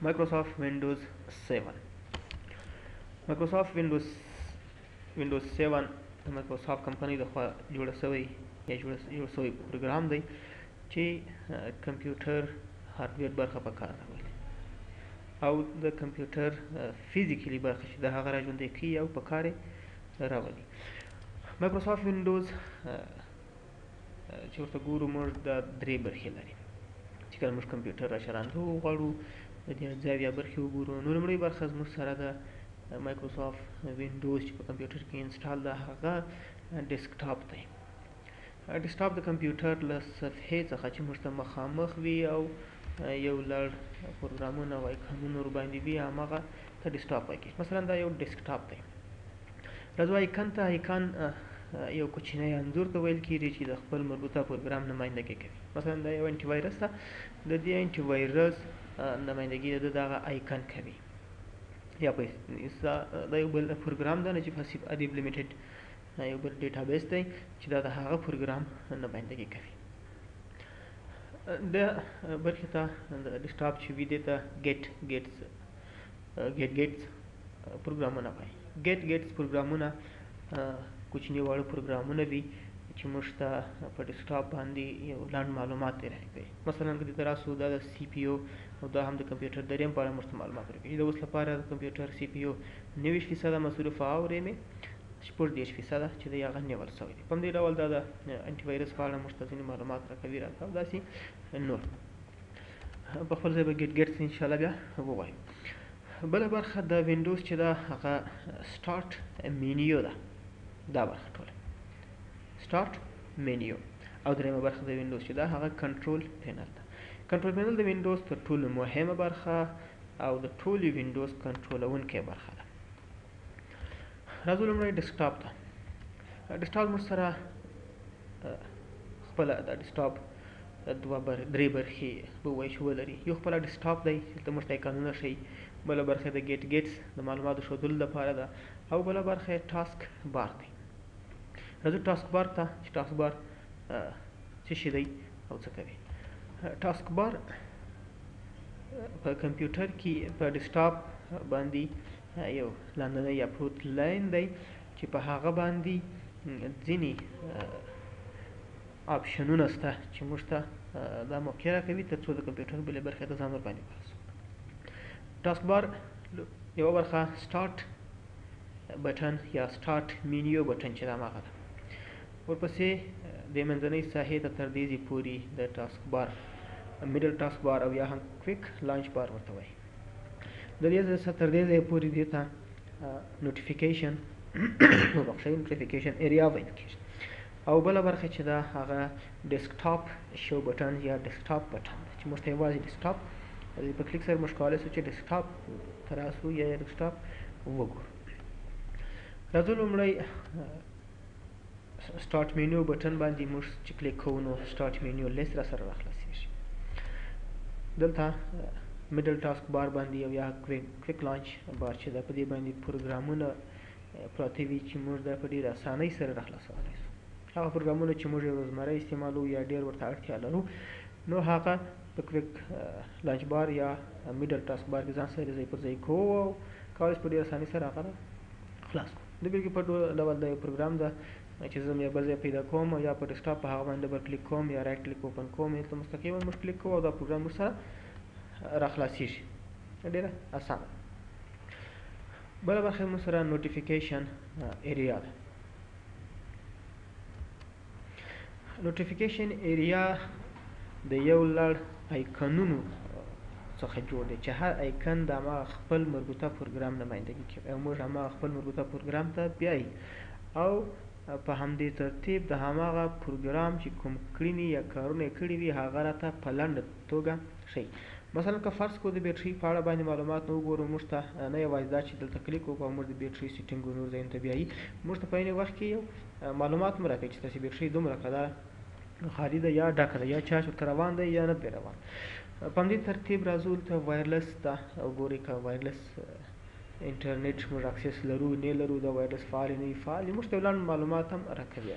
Microsoft Windows 7. Microsoft Windows 7 د Microsoft کمپنۍ د خوا جوړ شوی پروګرام دی چې کمپیوټر هارډویر برخه په کار راولي او د کمپیوټر فزیکلی برخه چې د هغه راژوندی کوي او په کار راولي. Microsoft Windows چې ورته ګورو موږ د درې برخې لري. چې کله موږ کمپیوټر را چلندو غواړو د دې اجزا یا برخې وګورو، نو لومړۍ برخه زموږ سره د مایکروسافټ وینډوز چې په کمپیوټر کې انسټال ده هغه ډیسکټاپ دی. ډیسکټاپ د کمپیوټر له صفحې څخه چې موږ ته مخامخ وي او یو لړ پروګرامونه او ایکانونه ورباندې وي هماغه ته ډیسکټاپ وایي. مثلا دا یو ډیسکټاپ دی. راځو ایکان ته. ایکان یو کوچنی انځور ته ویل کېږي چې د خپل مربوطه پروګرام نمایندګي کوي. مثلا دا یو انټي وایرس ده، د دې انټي وایرس نمایندګي د دغه ایکان کوي. یا په دا یو بل پروګرام ده چې پاسیو ادیب لیمیټډ یو بل ډیټابیس دی چې دا د هغه پروګرام نمایندګي کوي. د برخې ته د ډیسکټاپ چې وي دې ته ګیټس پروګرامونه وایي. ګیټس پروګرامونه کوچني واړه پروګرامونه دي چې موږ ته په ډیسکټاپ باندې یو لنډ معلومات راکوي. مثلا که دې راسو دا د سی پی یو او دا هم د کمپیوټر د ریم په اړه موږ ته معلومات راکوي. د اوس لپاره د کمپیوټر سی پی یو 90% مصرفه او ریم 40% چې د هغه نیول شوی دی. په همدې ډول دا د انټي وایرس په اړه موږ ته ځینې معلومات راکوي راته او داسې نور. په خپل ځای به ګیټس انشاءالله بیا ووایو. بله برخه د وینډوز چې ده هغه سټارټ مینیو ده. دا برخه ټوله سټارټ مینیو. او درېیمه برخه د وینډوز چې ده هغه کنټرول پینل ده. کنټرول پینل د وینډوز تر ټولو مهمه برخه او د ټولې وینډوز کنټرولونکې برخه ده. راځو لومړی ډیسکټاپ ته. ډیسکټاپ موږ سره خپله د ډیسکټاپ درې برخې به ووایو چې ولري. یو خپله ډیسکټاپ دی چې ته موږ ته ایکانونه ښیي. بله برخه د ګیټس د معلوماتو ښودلو لپاره ده او بله برخه یې ټاسک بار دی. راځو ټاسک بار ته چې ټاسک بار څه شی دی او څه کوي. ټاسک بار په کمپیوټر کې په ډیسکټاپ باندې یو لاندنی یا پروت لاین دی چې په هغه باندې ځینې آپشنونه شته چې موږ ته دا موقع راکوي تر څو د کمپیوټر بلې برخې ته ځان ورباندې وباسو. ټاسک بار یوه برخه سټارټ بټن یا سټارټ مینیو بټن چې دا هماغه ده. ورپسې د منځنۍ ساحې ته تر دې ځای پورې د ټاسک بار میډل ټاسک بار او یا هم کویک لانچ بار ورته وایي. د دې څخه تر دې ځای پورې دې ته نوټیفیکیشن ایریا ویل کېږي. او بله برخه چې ده هغه ډیسکټاپ شو بټن یا ډیسکټاپ بټن ده چې موږ ته یوازې ډیسکټاپ په کلیک سره موږ کولی شو چې ډیسکټاپ ته راسو یا ډیسکټاپ وګورو. راځو لومړی سټارټ مینیو بټن باندې موږ چې کلیک کوو نو سټارټ مینیو لیست را سره راخلاصېږي. دلته میډل ټاسک بار باندې او یا کویک لانچ بار چې ده په دې باندې پروګرامونه پراته وي چې موږ دا په ډېره اسانۍ سره راخلاصولی شو. هغه پروګرامونه چې موږ روزمره استعمالوو یا ډېر ورته اړتیا لرو نو هغه په کویک لانچ بار یا میډل ټاسک بار کې ځان سره ځای پر ځای کوو او کولی شو په ډېره اسانۍ سره هغه خلاص کړو. د بېلګې په ډول دا یو پروګرام ده چې زه یو بل ځای پیدا کوم او یا په ډیسکټاپ په هغه باندې ډبل کلیک کوم یا رایټ کلیک اوپن کوم دلته مستقیما موږ کلیک کوو او دا پروګرام موږ سره راخلاصېږي. ډېره اسانه. بله برخه موږ سره نوټیفیکیشن ایریا ده. نوټیفیکیشن ایریا د یو لړ ایکانونو څخه جوړ دی چې هر ایکن د هماغه خپل مربوطه پروګرام نمایندګي کوي او موږ هماغه خپل مربوطه پروګرام ته بیایي او په همدې ترتیب د هماغه پروګرام چې کوم کړنې یا کارونه یې کړي وي هغه راته په لنډه توګه ښیي. مثلا که فرض کړو د بیټرۍ په اړه باندې معلومات نه وګورو، موږ ته نه یوازې دا چې دلته کلیک وکړو او موږ د بیټرۍ سیټینګ نور ځایونو ته بیایي، موږ ته په عین وخت کې یو معلومات هم راکوي چې تاسې بیټرۍ دومره کړه خالي ده یا ډکه ده یا چارج ورته روان دی یا نه پرې روان. په همدې ترتیب راځو دلته وایرلس ته وګورئ. که وایرلس انټرنیټ موږ اکسس لرو نه لرو، دا وایرلس فعال نه وي فعال موږ ته یو لنډ معلومات هم راکوي.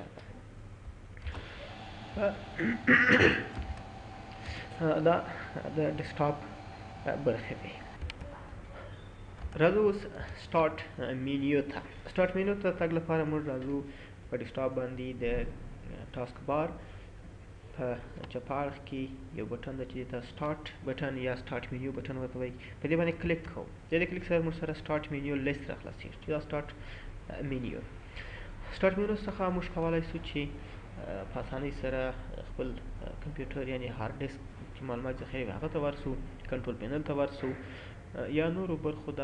دا د ډیسکټاپ برخې دي. راځو اوس سټارټ مینیو ته. سټارټ مینیو ته تګ لپاره موږ راځو په ډیسکټاپ باندې د ټاسک بار په چپه اړخ کې یو بټن ده چې ته سټارټ بټن یا سټارټ مینیو بټن ورته وایي. په دې باندې کلیک کوو. د دې کلیک سره موږ سره سټارټ مینیو لیست راخلاصېږي چې دا سټارټ مینیو. سټارټ مینیو څخه موږ کولی شو چې په اسانۍ سره خپل کمپیوټر یعنې هارډ ډیسک چې معلومات ذخیره وي هغه ته ورسو، کنټرول پینل ته ورسو یا نورو برخو د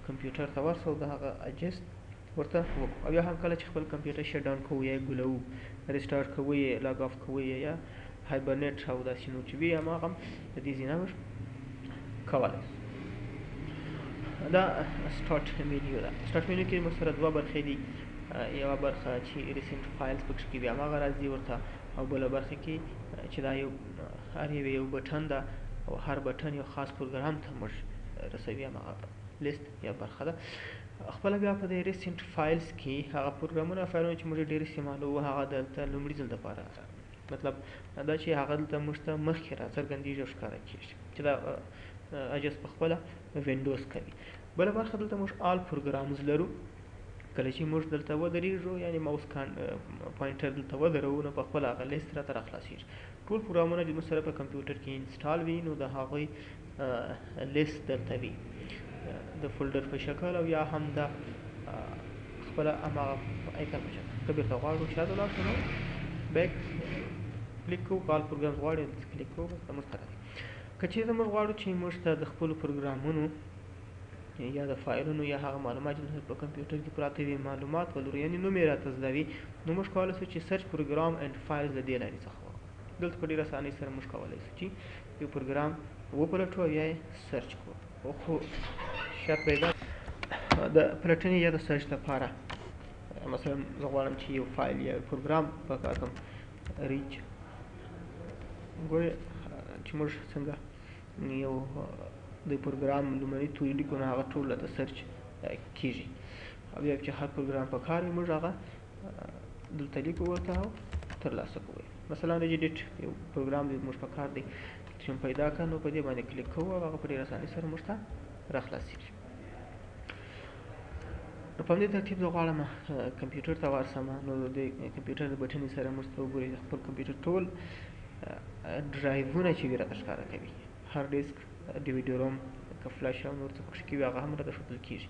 کمپیوټر ته ورسو، د هغه اجست ورته وکړو. او یا هم کله چې خپل کمپیوټر شټ ډاون کوو یا یې ګولوو، ریسټارټ کوو یې، لاګ آف کوو یې یا هایبرنیټ او داسې نور چې وي هماغه د دې ځای نه موږ کولی شو. دا سټارټ مینیو ده. سټارټ مینیو کې موږ سره دوه برخې دي. یوه برخه چې ریسنټ فایلز پکې کې وي هماغه راځي ورته، او بله برخه کې چې دا یو هر یو بټن ده او هر بټن یو خاص پروګرام ته موږ رسوي، هماغه لیست یا برخه ده. خپله بیا په دې ریسنټ فایلز کې هغه پروګرامونه فایلونه چې موږ ډېر استعمالوو هغه دلته لومړي ځل دپاره مطلب دا چې هغه دلته موږ ته مخکې راڅرګندېږي او ښکاره کېږي چې دا اجس په خپله وینډوز کوي. بله برخه دلته موږ آل پروګرامز لرو. کله چې موږ دلته ودرېږو یعنې ماوس پوینټر دلته ودروو نو په خپله هغه لیست راته راخلاصېږي. ټول پروګرامونه چې موږ سره په کمپیوټر کې انسټال وي نو د هغوی لیست دلته وي د فولډر په شکل او یا هم د خپله هماغه ایکن په شکل. که بېرته غواړو شاته ولاړ شو نو بیک کلیک کوو، آل پروګرامز غواړو کلیک کوو، بس زموږ ښکاره کوي. که چېرته موږ غواړو چې موږ ته د خپلو پروګرامونو یا د فایلونو یا هغه معلومات چې په کمپیوټر کې پراته وي معلومات ولرو یعنې نوم یې راته زده وي نو موږ کولی شو چې سرچ پروګرام اینډ فایلز د دې لارې څخه وکړو. دلته په ډېره اسانۍ سره موږ کولی شو چې یو پروګرام وپلټو او یا یې سرچ کړو. خو شرط پیدا د پلټنې یا د سرچ لپاره مثلا زه غواړم چې یو فایل یا پروګرام په کار کړم ریچ ګورئ چې موږ څنګه یو د پروګرام لومړني توري لیکو نو هغه ټول راته سرچ کېږي. او بیا چې هر پروګرام په کار وي موږ هغه دلته لیکو ورته او ترلاسه کوو. مثلا رجډیټ یو پروګرام دی موږ په کار دی چې پیدا کړه نو په دې باندې کلیک کوو او هغه په ډېره اسانۍ سره موږ ته راخلاصېږي. نو په همدې ترتیب زه غواړم کمپیوټر ته ورسم نو د کمپیوټر د بټنې سره موږ ته وګورئ خپل کمپیوټر ټول ډرایوونه چې وي راته ښکاره کوي، هارډ ډیسک، ډي وي ډي روم، که فلش او نور څه پکې کې وي هغه هم راته ښودل کېږي.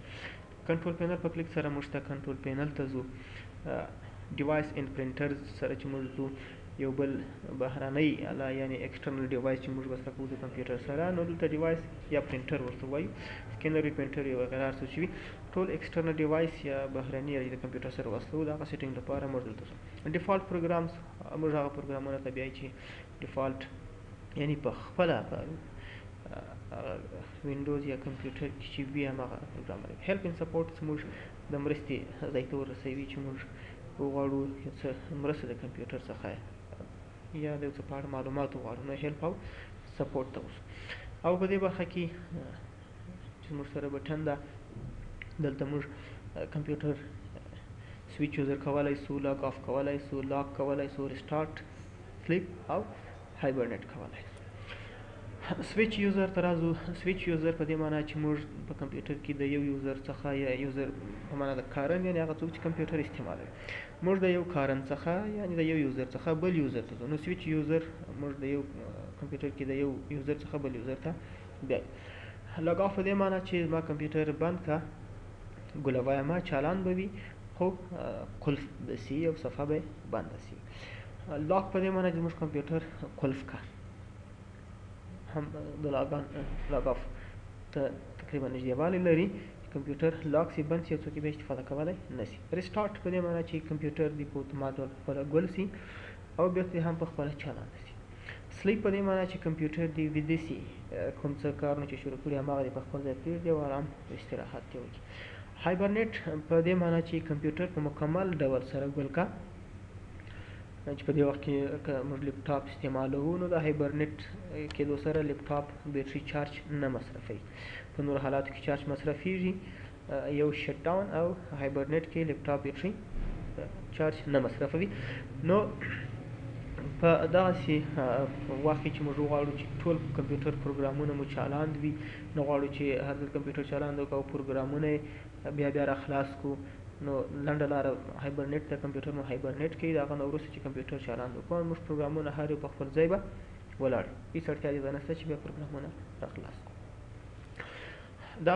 کنټرول پینل په کلیک سره موږ ته کنټرول پینل ته ځو. ډیوایس اینډ پرنټرز سره چې موږ ځو یو بل بهرنی یعنې ایکسټرنل ډیوایس چې موږ وصله کوو د کمپیوټر سره نو دلته ډیوایس یا پرنټر ورته وایو. سکینر وي، پرنټر وي وغیره هر څه چې وي ټول ایکسټرنل ډیوایس یا بهرني چې د کمپیوټر سره وصلوو د هغه سیټینګ لپاره موږ دلته ځو. ډیفالټ پروګرامز موږ هغه پروګرامونه ته بیایي چې ډیفالټ یعنې په خپله وینډوز یا کمپیوټر کې چې وي هماغه پروګرامونه. هیلپ اینډ سپورټ موږ د مرستې ځای ته ورسوي چې موږ وغواړو څه مرسته د کمپیوټر څخه یا د یو څه په اړه معلومات وغواړو نو هیلپ او سپورټ ته وځو. او په دې برخه کې چې موږ سره بټن ده دلته موږ کمپیوټر سویچ یوزر کولی سو، لاګ آف کولی سو، لاک کولی سو، ریسټارټ، سلیپ او هایبرنیټ کولی سو. سویچ یوزر ته راځو. سویچ یوزر په دې معنی چې موږ په کمپیوټر کې د یو یوزر څخه یا یوزر په معنی د کارن یعنې هغه څوک چې کمپیوټر استعمالوي موږ د یو کارن څخه یعنې د یو یوزر څخه بل یوزر ته ځو. نو سویچ یوزر موږ د یو کمپیوټر کې د یو یوزر څخه بل یوزر ته بیایو. لاګ آف په دې معنی چې زما کمپیوټر بند که ګولویه ما چالان به وي خو قلف به سي او صفحه به بنده سي. لاک په دې معنی چې زموږ کمپیوټر قلف که هم د لاګ آف ته تقریبا نږدېوالی لري چې کمپیوټر لاک سي بند سي او څوک یې بیا استفاده کولی نه سي. ریسټارټ په دې معنی چې کمپیوټر دې په اتومات ډول په خپله ګل سي او بېرته هم په خپله چالانه سي. سلیپ په دې معنی چې کمپیوټر دې ویده سي، کوم څه کارونه چې شروع کړي هماغه دې په خپل ځای پرېږدي او ارام استراحت دې وکړي. هایبرنیټ په دې معنی چې کمپیوټر په مکمل ډول سره ګل که چې په دې وخت کې که موږ لیپټاپ استعمالوو نو د هایبرنیټ کېدو سره لیپټاپ بیټري چارج نه مصرفوي. په نورو حالاتو کې چارج مصرفېږي، یو شټ ډاون او هایبرنیټ کې لیپټاپ بیټري چارج نه مصرفوي. نو په دغسې وخت کې چې موږ وغواړو چې ټول کمپیوټر پروګرامونه مو چالان وي، نه غواړو چې هر ځل کمپیوټر چالان وکړو او پروګرامونه یې بیا را خلاص کړو، نو لنډه لاره هایبرنیټ ته کمپیوټر مو هایبرنیټ کوي، د هغه نه وروسته چې کمپیوټر چالان وکړو موږ پروګرامونه هر یو په خپل ځای به ولاړ وي، هېڅ اړتیا دې ته نشته چې بیا پروګرامونه را خلاص کړو. دا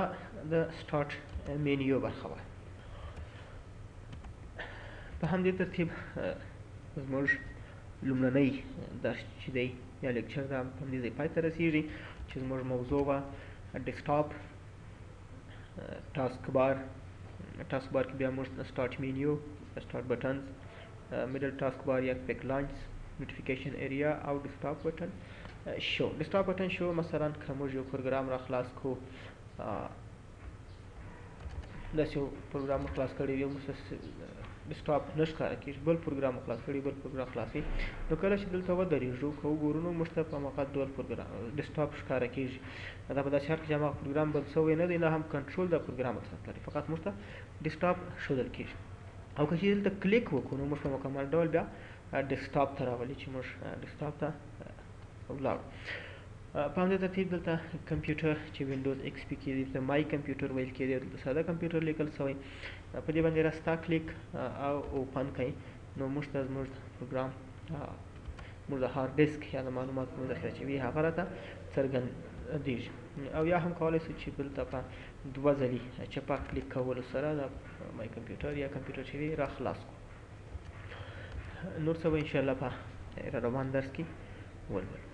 د سټارټ مینیو برخه وه. په همدې ترتیب زموږ لومړنی درس چې دی یا لیکچر دا په همدې ځای پای ته رسېږي چې زموږ موضوع وه ډیسکټاپ، ټاسک بار کې بیا موږ سټارټ مینیو، سټارټ بټنز، میډل ټاسک بار یا کویک لانچ، نوټیفیکیشن ایریا او ډیسکټاپ بټن شو. ډیسکټاپ بټن شو مثلا که موږ یو پروګرام را خلاص کړو، داسې یو پروګرام خلاص کړی وي ډیسکټاپ نه ښکاره کېږي، بل پروګرام خلاص کړی بل پروګرام خلاص وي، نو کله چې دلته ودرېږو که وګورو نو موږ ته په هماغه ډول ډیسکټاپ ښکاره کېږي. دا په داسې حال کې چې هماغه پروګرام بند شوی نه دی، نه هم کنټرول د پروګرام اثر لري، فقط موږ ته ډیسکټاپ ښودل کېږي. او که چېرې دلته کلیک وکړو نو موږ په مکمل ډول بیا ډیسکټاپ ته راولي چې موږ ډیسکټاپ ته ولاړو. په همدې ترتیب دلته کمپیوټر چې وینډوز ایکس پي کې دی ته مای کمپیوټر ویل کېدی، دلته ساده کمپیوټر لیکل شوی، په دې باندې راستا کلیک او اوپن کوي نو موږ ته زموږ پروګرام موږ د هارډ ډیسک یا د معلوماتو کوم ذخیره شوي هغه راته څرګندېږي. او یا هم کولی شو چې دلته په دوه ځلې چپه کلیک کولو سره د مای کمپیوټر یا کمپیوټر چې وي را خلاص کړو. نور څه به انشاءالله په روان درس کې ولولو.